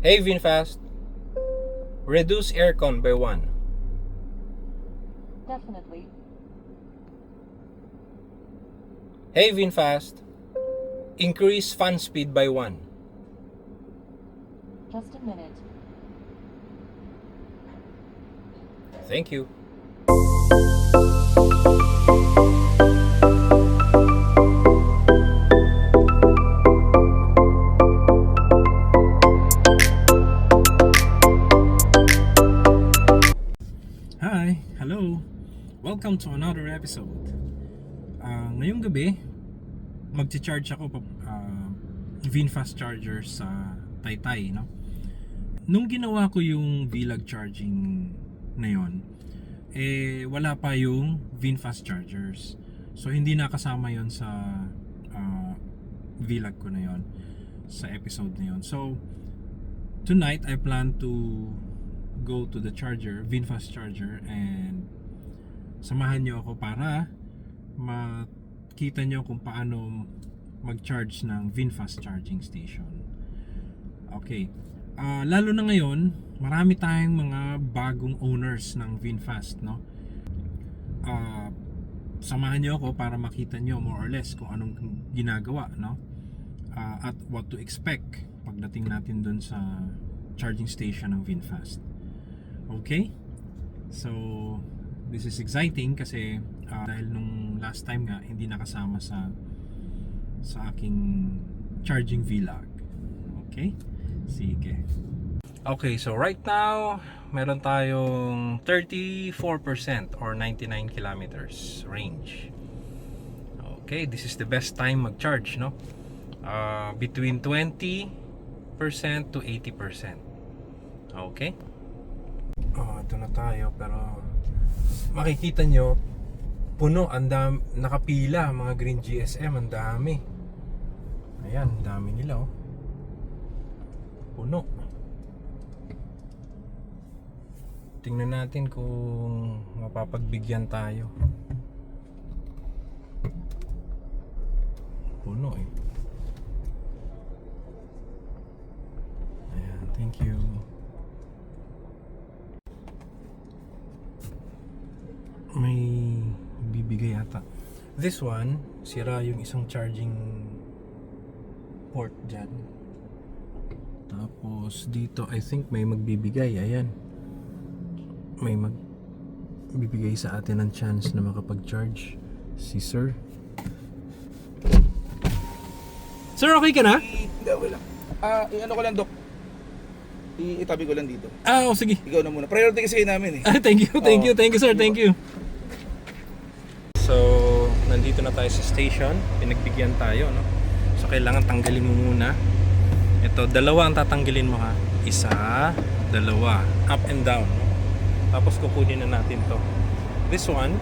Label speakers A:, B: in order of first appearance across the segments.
A: Hey VinFast, reduce aircon by 1.
B: Definitely.
A: Hey VinFast, increase fan speed by 1.
B: Just a minute.
A: Thank you. Hi, hello. Welcome to another episode. Ngayong gabi, magcha-charge ako VinFast charger sa Taytay, no? Nung ginawa ko yung vlog charging na yon, wala pa yung VinFast chargers. So hindi nakasama yon sa vlog ko na yon, sa episode na yon. So tonight I plan to go to the charger, VinFast charger, and samahan nyo ako para makita nyo kung paano mag-charge ng VinFast charging station. Okay. Lalo na ngayon, marami tayong mga bagong owners ng VinFast, no? Samahan niyo ako para makita niyo more or less kung anong ginagawa, no? At what to expect pagdating natin dun sa charging station ng VinFast. Okay? So, this is exciting kasi dahil nung last time nga hindi nakasama sa aking charging vlog. Okay? Sige. Okay, so right now meron tayong 34% or 99 kilometers range. Okay, this is the best time mag-charge, no? Between 20% to 80%. Okay? Ito na tayo, pero makikita nyo puno, nakapila mga green GSM, ang dami. Ayan, ang dami nila, oh. Puno. Tingnan natin kung mapapagbigyan tayo. Puno eh. Ayan, thank you. May bibigay ata. This one, sira yung isang charging port dyan. Tapos dito I think may magbibigay. Ayan, may magbibigay sa atin ng chance na makapag-charge si sir. Sir, okay ka na?
C: Hindi, wala. Ano ko lang, Dok. Itabi ko lang dito.
A: Sige.
C: Ikaw na muna. Priority kasi namin eh.
A: Thank you sir, thank you. So, nandito na tayo sa station. Pinagbigyan tayo, no? So, kailangan tanggalin mo muna. Ito, dalawa ang tatanggalin mo, ha. Isa, dalawa, up and down, no? Tapos kukunin na natin to. This one,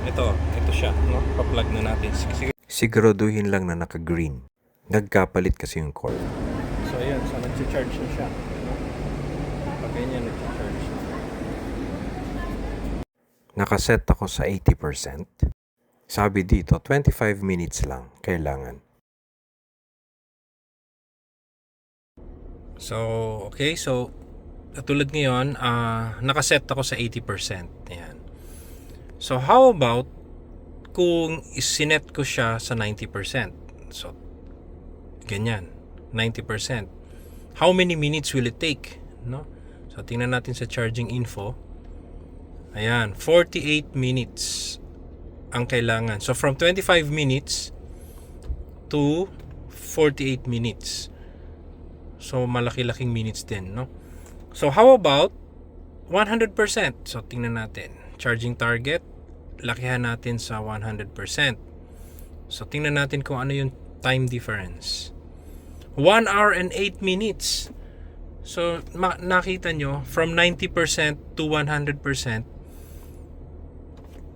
A: ito siya, no? Pa-plug na natin.
D: Siguraduhin lang na naka-green. Nagkapalit kasi yung cord.
A: So ayan, so nag-charge na siya, no? Pag ganyan nag-charge na.
D: Nakaset ako sa 80%. Sabi dito, 25 minutes lang kailangan.
A: So, okay, so tulad ngayon, nakaset ako sa 80%. Ayan. So, how about kung isinet ko siya sa 90%? So, ganyan, 90%. How many minutes will it take? No? So, tingnan natin sa charging info. Ayan, 48 minutes ang kailangan. So, from 25 minutes to 48 minutes. So, malaki-laking minutes din, no? So, how about 100%? So, tingnan natin. Charging target, lakihan natin sa 100%. So, tingnan natin kung ano yung time difference. 1 hour and 8 minutes. So, nakita nyo, from 90% to 100%,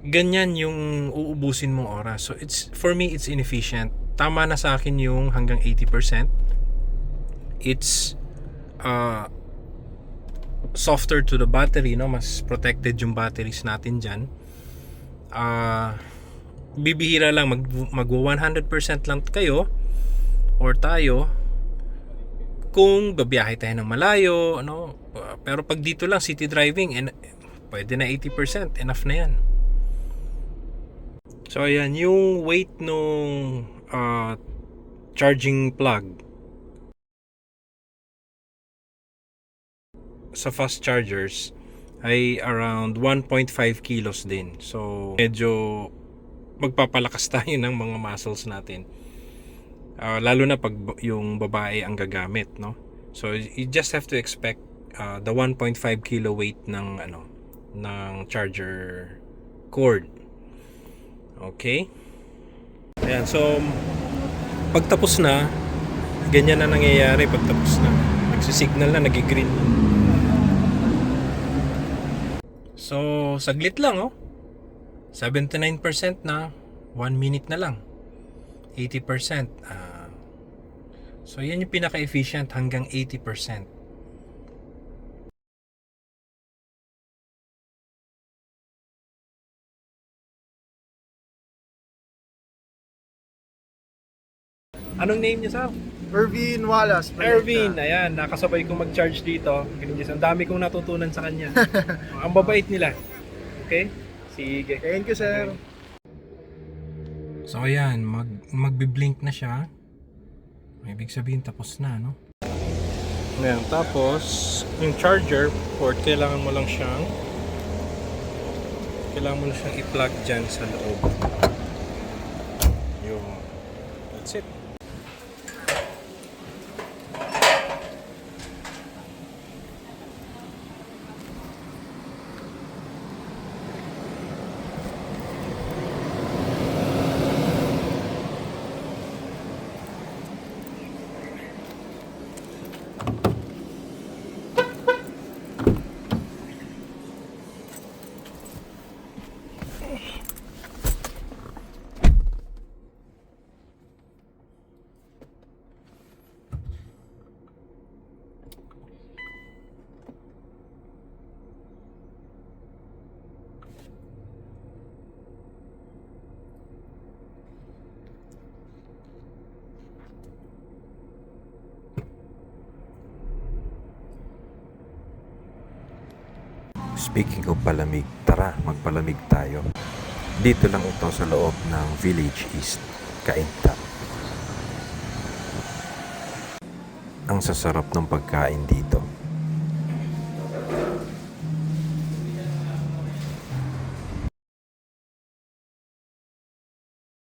A: ganyan yung uubusin mong oras. So, for me, it's inefficient. Tama na sa akin yung hanggang 80%. It's softer to the battery, no? Mas protected yung batteries natin dyan. Bibihira lang mag 100% lang kayo or tayo kung babiyahe tayo ng malayo, ano. Pero pag dito lang city driving, pwede na 80%, enough na yan. So ayan, yung weight nung charging plug sa fast chargers ay around 1.5 kilos din. So medyo magpapalakas tayo ng mga muscles natin. Lalo na pag yung babae ang gagamit, no? So you just have to expect the 1.5 kilo weight ng charger cord. Okay? Ayan, so pagtapos na, ganyan na nangyayari pagtapos na. Nagsisignal na, nag-green na. So, saglit lang, oh. 79% na, 1 minute na lang. 80%. So, yan yung pinaka-efficient hanggang 80%. Anong name niya, Sal?
B: Irvin Wallace.
A: Ervin, ayan, nakasabay kong mag-charge dito. Ang dami kong natutunan sa kanya. Ang babait nila. Okay? Sige.
B: Thank you, sir.
A: So ayan, magbi-blink na siya. Ibig sabihin tapos na, no? Ayan, tapos yung charger port, kailangan mo lang siyang i-plug dyan sa loob. Yung, that's it.
D: Speaking of palamig, tara magpalamig tayo. Dito lang ito sa loob ng Village East, Cainta. Ang sasarap ng pagkain dito.